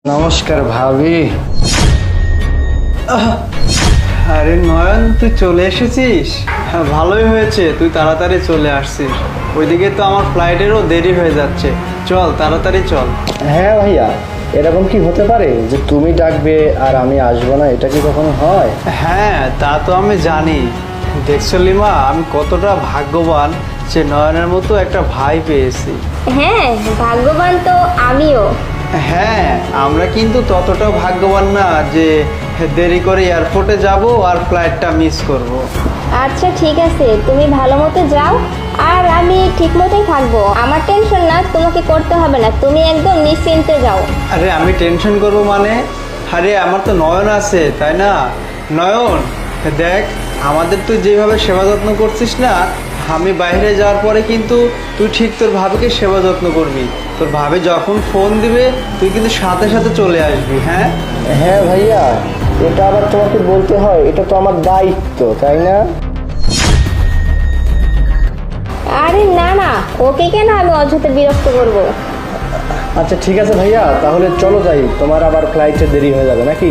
নমস্কার ভাবি। আরে নয়ন, তুই চলে এসেছিস? হ্যাঁ, ভালোই হয়েছে তুই তাড়াতাড়ি চলে আসছিস। ওইদিকে তো আমার ফ্লাইটেরও দেরি হয়ে যাচ্ছে। চল তাড়াতাড়ি চল। হ্যাঁ ভাইয়া, এরকম কি হতে পারে যে তুমি ডাকবে আর আমি আসবো না? এটা কি কখনো হয়? হ্যাঁ, তা তো আমি জানি। দেখছো লিমা, আমি কতটা ভাগ্যবান যে নয়নের মতো একটা ভাই পেয়েছি। হ্যাঁ, ভাগ্যবান তো আমিও। হ্যাঁ, আমরা কিন্তু ততটাও ভাগ্যবান না যে দেরি করে এয়ারপোর্টে যাব আর ফ্লাইটটা মিস করব। আচ্ছা ঠিক আছে, তুমি ভালো মতো যাও আর আমি ঠিক মতোই থাকবো। আমার টেনশন না, তোমাকে করতে হবে না, তুমি একদম নিশ্চিন্তে যাও। আরে আমি টেনশন করব মানে? আরে আমার তো নয়ন আছে, তাই না? নয়ন, দেখ, আমাদের তুই যেভাবে সেবা যত্ন করছিস না, আমি বাইরে যাওয়ার পরে কিন্তু তুই ঠিক তোর ভাবিকে সেবা যত্ন করবি। তোর ভাবি যখন ফোন দিবে তুই কিন্তু সাথে সাথে চলে আসবি। হ্যাঁ হ্যাঁ ভাইয়া, এটা আবার তোমাকে বলতে হয়? এটা তো আমার দায়িত্ব, তাই না? আরে না না, ওকে কেন আমি অযথা বিরক্ত করবো। আচ্ছা ঠিক আছে ভাইয়া, তাহলে চলো যাই, তোমার আবার ফ্লাইটে দেরি হয়ে যাবে নাকি?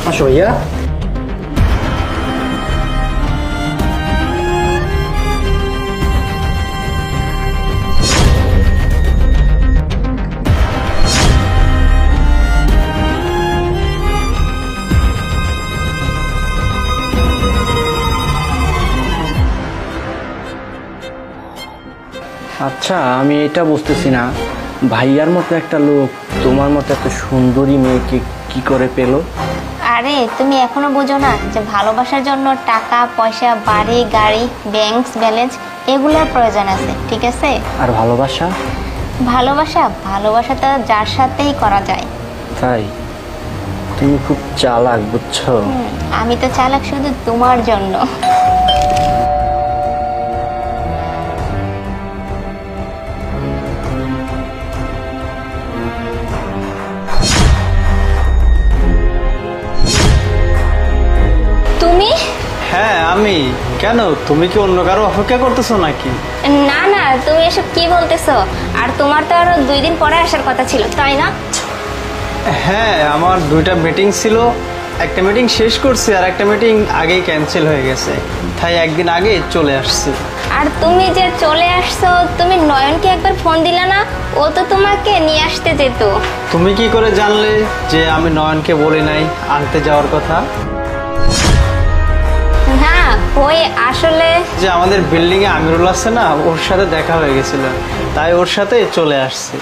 আসো ভাইয়া। আচ্ছা, আমি এটা বুঝতেছি না, ভাইয়ার মতো একটা লোক তোমার মতো একটা সুন্দরী মেয়েকে কি করে পেলো? আরে তুমি এখনো বোঝো না যে ভালোবাসার জন্য টাকা পয়সা, বাড়ি গাড়ি, ব্যাংক ব্যালেন্স এগুলোর প্রয়োজন আছে, ঠিক আছে? আর ভালোবাসা? ভালোবাসাটা যার সাথেই করা যায়। তাই? তুমি খুব চালাক, বুঝছো? আমি তো চালাক শুধু তোমার জন্য। তুমি? হ্যাঁ আমি। কেন, তুমি কি অন্য কারো অপেক্ষা করতেছো নাকি? না না, তুমি এসব কি বলতেছো? আর তোমার তো আরো 2 দিন পরে আসার কথা ছিল, তাই না? হ্যাঁ, আমার 2টা মিটিং ছিল। একটা মিটিং শেষ করছি আর একটা মিটিং আগেই ক্যান্সেল হয়ে গেছে, তাই একদিন আগে চলে আসছি। আর তুমি যে চলে আসছো, তুমি নয়নকে একবার ফোন দিলা না? ও তো তোমাকে নিয়ে আসতে যেত। তুমি কি করে জানলে যে আমি নয়নকে বলি নাই আনতে যাওয়ার কথা? না, ওই আসলে যে আমাদের বিল্ডিং এ আমিরুল আছে না, ওর সাথে দেখা হয়ে গেছিল, তাই ওর সাথে চলে আসছি।